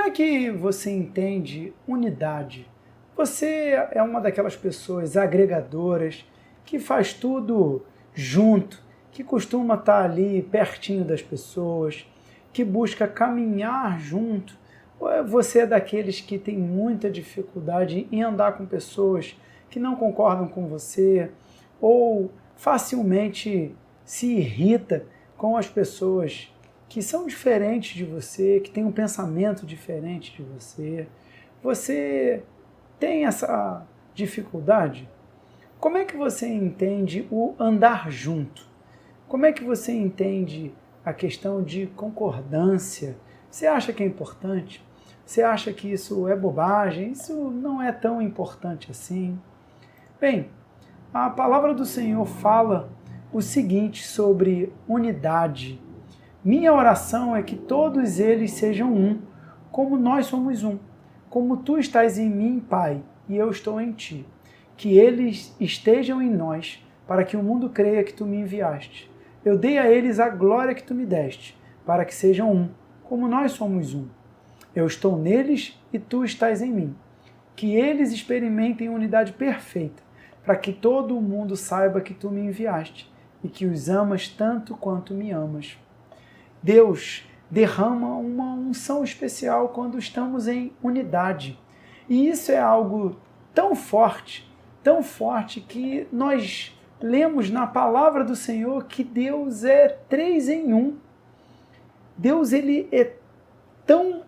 é que você entende unidade? Você é uma daquelas pessoas agregadoras que faz tudo junto, que costuma estar ali pertinho das pessoas, que busca caminhar junto? Ou você é daqueles que tem muita dificuldade em andar com pessoas que não concordam com você, ou facilmente se irrita com as pessoas que são diferentes de você, que têm um pensamento diferente de você? Você tem essa dificuldade? Como é que você entende o andar junto? Como é que você entende a questão de concordância? Você acha que é importante? Você acha que isso é bobagem? Isso não é tão importante assim? Bem, a palavra do Senhor fala o seguinte sobre unidade. Minha oração é que todos eles sejam um, como nós somos um. Como tu estás em mim, Pai, e eu estou em ti. Que eles estejam em nós, para que o mundo creia que tu me enviaste. Eu dei a eles a glória que tu me deste, para que sejam um, como nós somos um. Eu estou neles e tu estás em mim. Que eles experimentem unidade perfeita, para que todo o mundo saiba que tu me enviaste e que os amas tanto quanto me amas. Deus derrama uma unção especial quando estamos em unidade. E isso é algo tão forte que nós lemos na palavra do Senhor que Deus é 3 em 1. Deus ele é tão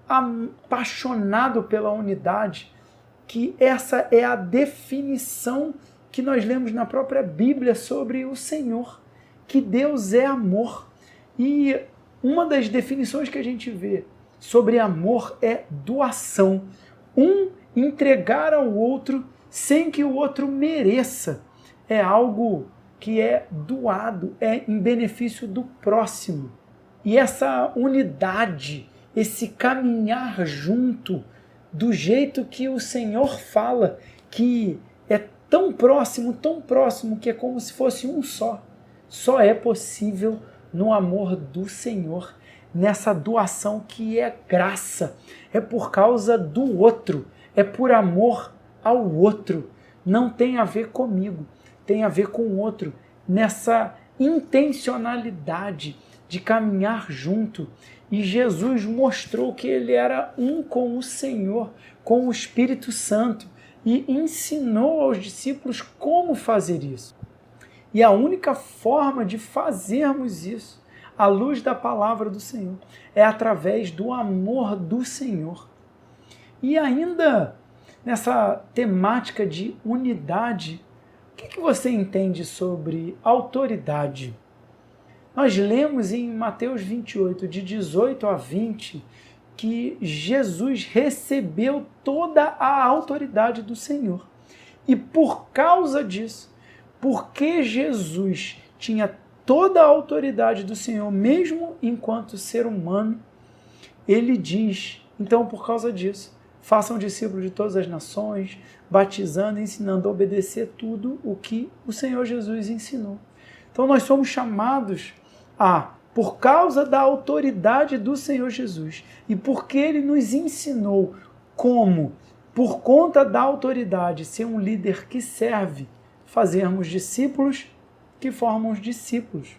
apaixonado pela unidade que essa é a definição que nós lemos na própria Bíblia sobre o Senhor, que Deus é amor. E uma das definições que a gente vê sobre amor é doação. Um entregar ao outro sem que o outro mereça. É algo que é doado, é em benefício do próximo. E essa unidade, esse caminhar junto, do jeito que o Senhor fala, que é tão próximo, que é como se fosse um só é possível no amor do Senhor, nessa doação que é graça, é por causa do outro, é por amor ao outro, não tem a ver comigo, tem a ver com o outro, nessa intencionalidade de caminhar junto. E Jesus mostrou que ele era um com o Senhor, com o Espírito Santo, e ensinou aos discípulos como fazer isso. E a única forma de fazermos isso, à luz da palavra do Senhor, é através do amor do Senhor. E ainda nessa temática de unidade, o que você entende sobre autoridade? Nós lemos em Mateus 28, de 18 a 20, que Jesus recebeu toda a autoridade do Senhor. E por causa disso, porque Jesus tinha toda a autoridade do Senhor, mesmo enquanto ser humano, ele diz, então por causa disso, façam discípulos de todas as nações, batizando e ensinando a obedecer tudo o que o Senhor Jesus ensinou. Então nós somos chamados a, por causa da autoridade do Senhor Jesus, e porque ele nos ensinou como, por conta da autoridade, ser um líder que serve, fazermos discípulos que formam os discípulos.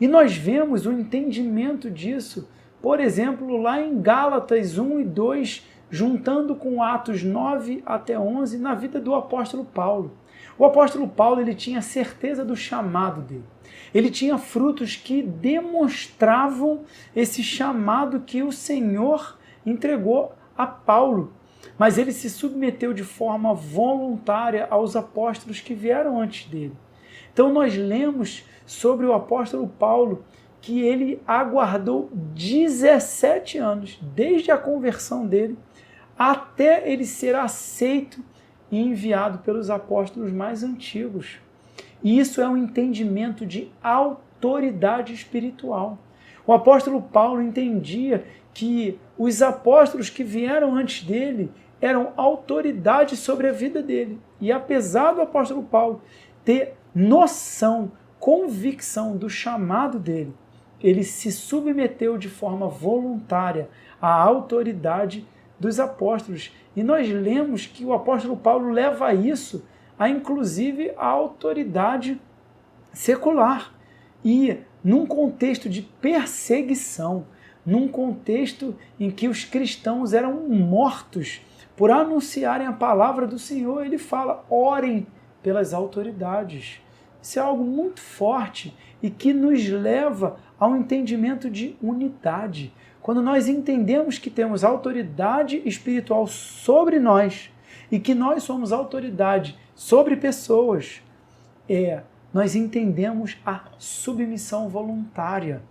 E nós vemos o entendimento disso, por exemplo, lá em Gálatas 1 e 2, juntando com Atos 9 até 11, na vida do apóstolo Paulo. O apóstolo Paulo ele tinha certeza do chamado dele. Ele tinha frutos que demonstravam esse chamado que o Senhor entregou a Paulo. Mas ele se submeteu de forma voluntária aos apóstolos que vieram antes dele. Então nós lemos sobre o apóstolo Paulo que ele aguardou 17 anos, desde a conversão dele, até ele ser aceito e enviado pelos apóstolos mais antigos. E isso é um entendimento de autoridade espiritual. O apóstolo Paulo entendia que os apóstolos que vieram antes dele eram autoridade sobre a vida dele. E apesar do apóstolo Paulo ter noção, convicção do chamado dele, ele se submeteu de forma voluntária à autoridade dos apóstolos. E nós lemos que o apóstolo Paulo leva isso a, inclusive, a autoridade secular. E num contexto de perseguição, num contexto em que os cristãos eram mortos por anunciarem a palavra do Senhor, ele fala: orem pelas autoridades. Isso é algo muito forte e que nos leva ao entendimento de unidade. Quando nós entendemos que temos autoridade espiritual sobre nós e que nós somos autoridade sobre pessoas, nós entendemos a submissão voluntária.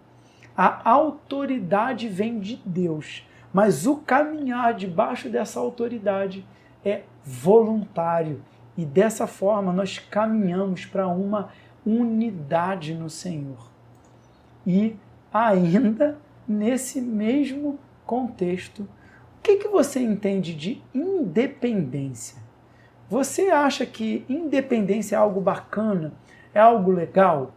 A autoridade vem de Deus, mas o caminhar debaixo dessa autoridade é voluntário. E dessa forma nós caminhamos para uma unidade no Senhor. E ainda nesse mesmo contexto, o que você entende de independência? Você acha que independência é algo bacana? É algo legal?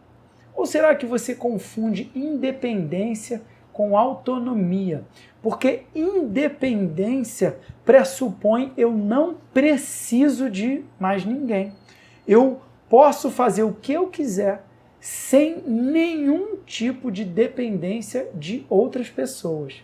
Ou será que você confunde independência com autonomia? Porque independência pressupõe eu não preciso de mais ninguém. Eu posso fazer o que eu quiser sem nenhum tipo de dependência de outras pessoas.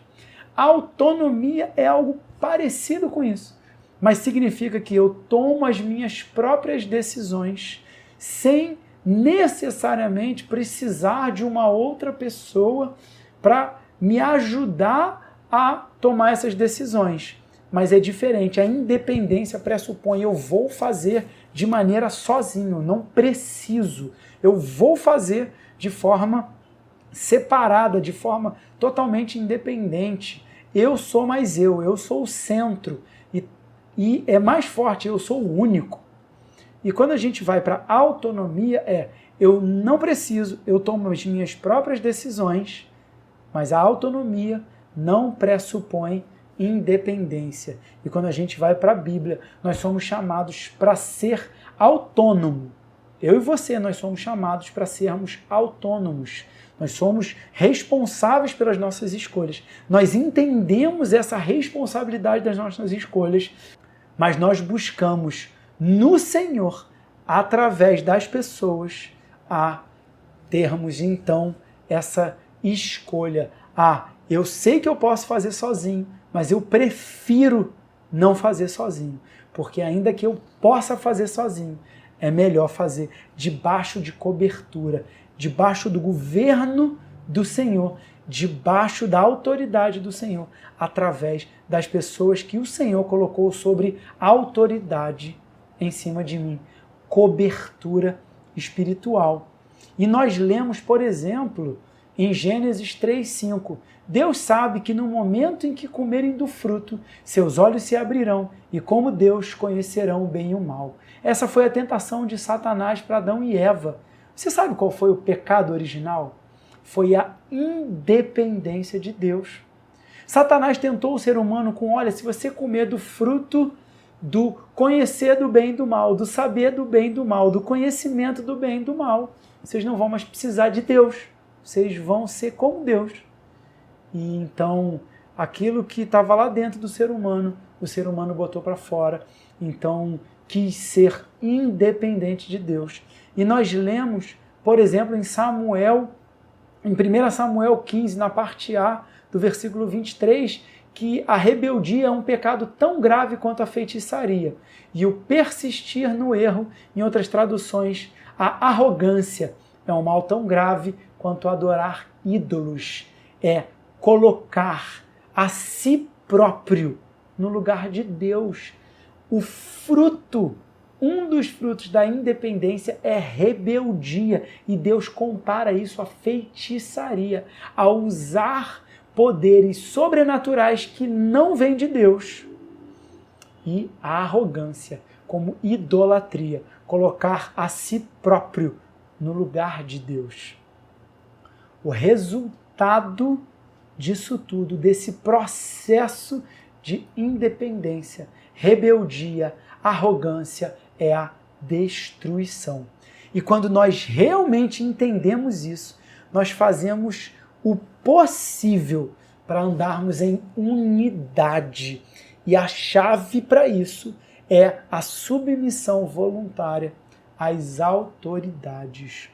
A autonomia é algo parecido com isso, mas significa que eu tomo as minhas próprias decisões sem necessariamente precisar de uma outra pessoa para me ajudar a tomar essas decisões. Mas é diferente, a independência pressupõe eu vou fazer de maneira sozinho, não preciso. Eu vou fazer de forma separada, de forma totalmente independente. Eu sou mais eu sou o centro e é mais forte, eu sou o único. E quando a gente vai para a autonomia, eu não preciso, eu tomo as minhas próprias decisões, mas a autonomia não pressupõe independência. E quando a gente vai para a Bíblia, nós somos chamados para ser autônomo. Eu e você, nós somos chamados para sermos autônomos. Nós somos responsáveis pelas nossas escolhas. Nós entendemos essa responsabilidade das nossas escolhas, mas nós buscamos no Senhor, através das pessoas, a termos então essa escolha. Eu sei que eu posso fazer sozinho, mas eu prefiro não fazer sozinho, porque ainda que eu possa fazer sozinho, é melhor fazer debaixo de cobertura, debaixo do governo do Senhor, debaixo da autoridade do Senhor, através das pessoas que o Senhor colocou sobre autoridade em cima de mim, cobertura espiritual. E nós lemos, por exemplo, em Gênesis 3:5, Deus sabe que no momento em que comerem do fruto, seus olhos se abrirão e como Deus conhecerão o bem e o mal. Essa foi a tentação de Satanás para Adão e Eva. Você sabe qual foi o pecado original? Foi a independência de Deus. Satanás tentou o ser humano com: olha, se você comer do fruto do conhecer do bem e do mal, do saber do bem e do mal, do conhecimento do bem e do mal, vocês não vão mais precisar de Deus. Vocês vão ser como Deus. E então, aquilo que estava lá dentro do ser humano, o ser humano botou para fora. Então, quis ser independente de Deus. E nós lemos, por exemplo, em 1 Samuel 15, na parte A, do versículo 23, que a rebeldia é um pecado tão grave quanto a feitiçaria. E o persistir no erro, em outras traduções, a arrogância é um mal tão grave quanto adorar ídolos. É colocar a si próprio no lugar de Deus. O fruto, um dos frutos da independência é rebeldia. E Deus compara isso à feitiçaria, a usar poderes sobrenaturais que não vêm de Deus. E a arrogância, como idolatria, colocar a si próprio no lugar de Deus. O resultado disso tudo, desse processo de independência, rebeldia, arrogância, é a destruição. E quando nós realmente entendemos isso, nós fazemos o possível para andarmos em unidade. E a chave para isso é a submissão voluntária às autoridades.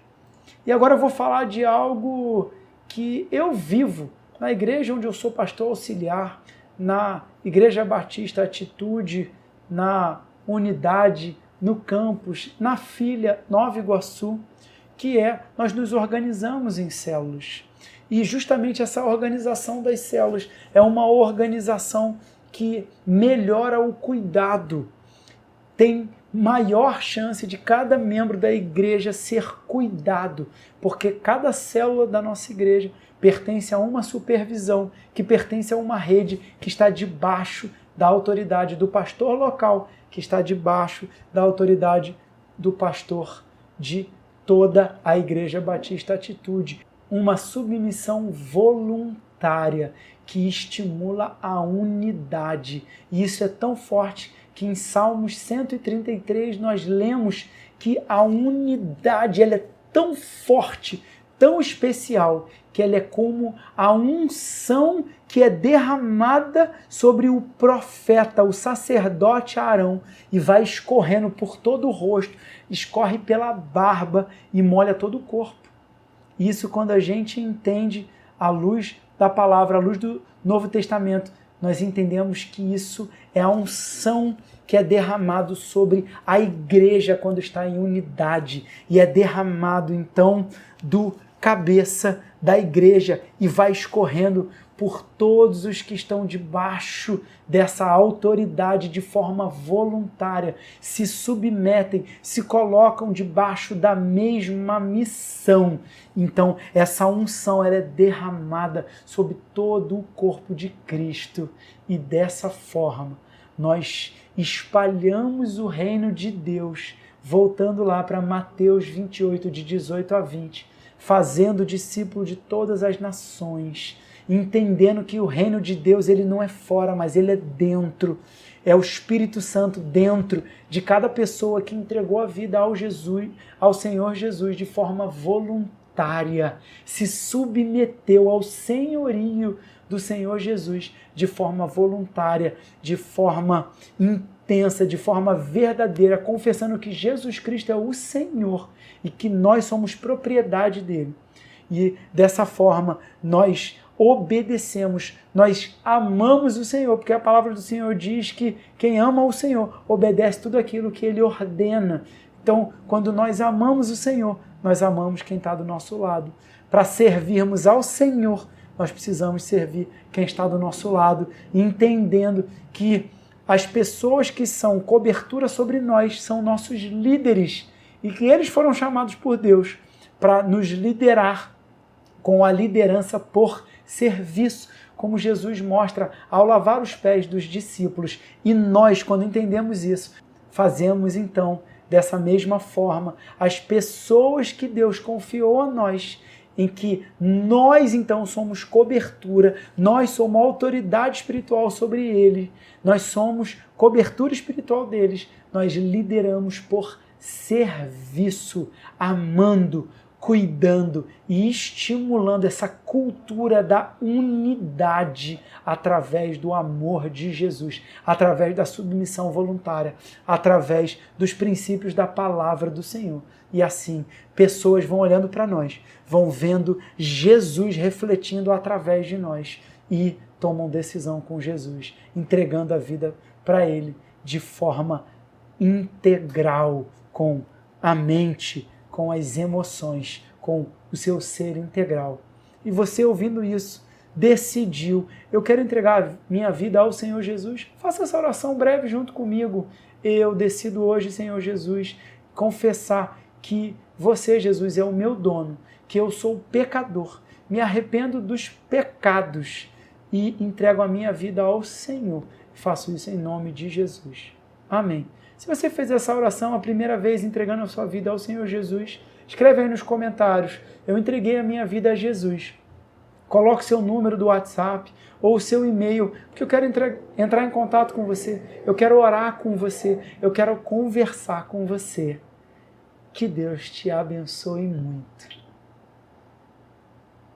E agora eu vou falar de algo que eu vivo na igreja onde eu sou pastor auxiliar, na Igreja Batista Atitude, na Unidade, no campus, na Filha, Nova Iguaçu, que nós nos organizamos em células. E justamente essa organização das células é uma organização que melhora o cuidado, tem maior chance de cada membro da igreja ser cuidado, porque cada célula da nossa igreja pertence a uma supervisão, que pertence a uma rede que está debaixo da autoridade do pastor local, que está debaixo da autoridade do pastor de toda a Igreja Batista Atitude. Uma submissão voluntária que estimula a unidade. E isso é tão forte que em Salmos 133 nós lemos que a unidade ela é tão forte, tão especial, que ela é como a unção que é derramada sobre o profeta, o sacerdote Arão, e vai escorrendo por todo o rosto, escorre pela barba e molha todo o corpo. Isso quando a gente entende a luz da palavra, a luz do Novo Testamento, nós entendemos que isso é a unção que é derramado sobre a igreja quando está em unidade, e é derramado então do cabeça da igreja e vai escorrendo por todos os que estão debaixo dessa autoridade de forma voluntária, se submetem, se colocam debaixo da mesma missão. Então, essa unção ela é derramada sobre todo o corpo de Cristo e dessa forma nós espalhamos o reino de Deus, voltando lá para Mateus 28, de 18 a 20, fazendo discípulo de todas as nações, entendendo que o reino de Deus ele não é fora, mas ele é dentro. É o Espírito Santo dentro de cada pessoa que entregou a vida ao Senhor Jesus de forma voluntária, se submeteu ao senhorio do Senhor Jesus de forma voluntária, de forma intensa, de forma verdadeira, confessando que Jesus Cristo é o Senhor e que nós somos propriedade dele. E dessa forma nós obedecemos, nós amamos o Senhor, porque a palavra do Senhor diz que quem ama o Senhor obedece tudo aquilo que ele ordena. Então, quando nós amamos o Senhor, nós amamos quem está do nosso lado. Para servirmos ao Senhor, nós precisamos servir quem está do nosso lado, entendendo que as pessoas que são cobertura sobre nós são nossos líderes e que eles foram chamados por Deus para nos liderar com a liderança por serviço, como Jesus mostra ao lavar os pés dos discípulos. E nós, quando entendemos isso, fazemos então dessa mesma forma as pessoas que Deus confiou a nós, em que nós então somos cobertura, nós somos autoridade espiritual sobre eles, nós somos cobertura espiritual deles, nós lideramos por serviço, amando, cuidando e estimulando essa cultura da unidade através do amor de Jesus, através da submissão voluntária, através dos princípios da palavra do Senhor. E assim, pessoas vão olhando para nós, vão vendo Jesus refletindo através de nós e tomam decisão com Jesus, entregando a vida para Ele de forma integral, com a mente, com as emoções, com o seu ser integral. E você ouvindo isso, decidiu, eu quero entregar minha vida ao Senhor Jesus. Faça essa oração breve junto comigo. Eu decido hoje, Senhor Jesus, confessar que você, Jesus, é o meu dono, que eu sou pecador, me arrependo dos pecados e entrego a minha vida ao Senhor. Faço isso em nome de Jesus. Amém. Se você fez essa oração a primeira vez entregando a sua vida ao Senhor Jesus, escreve aí nos comentários, eu entreguei a minha vida a Jesus. Coloque seu número do WhatsApp ou seu e-mail, porque eu quero entrar em contato com você, eu quero orar com você, eu quero conversar com você. Que Deus te abençoe muito.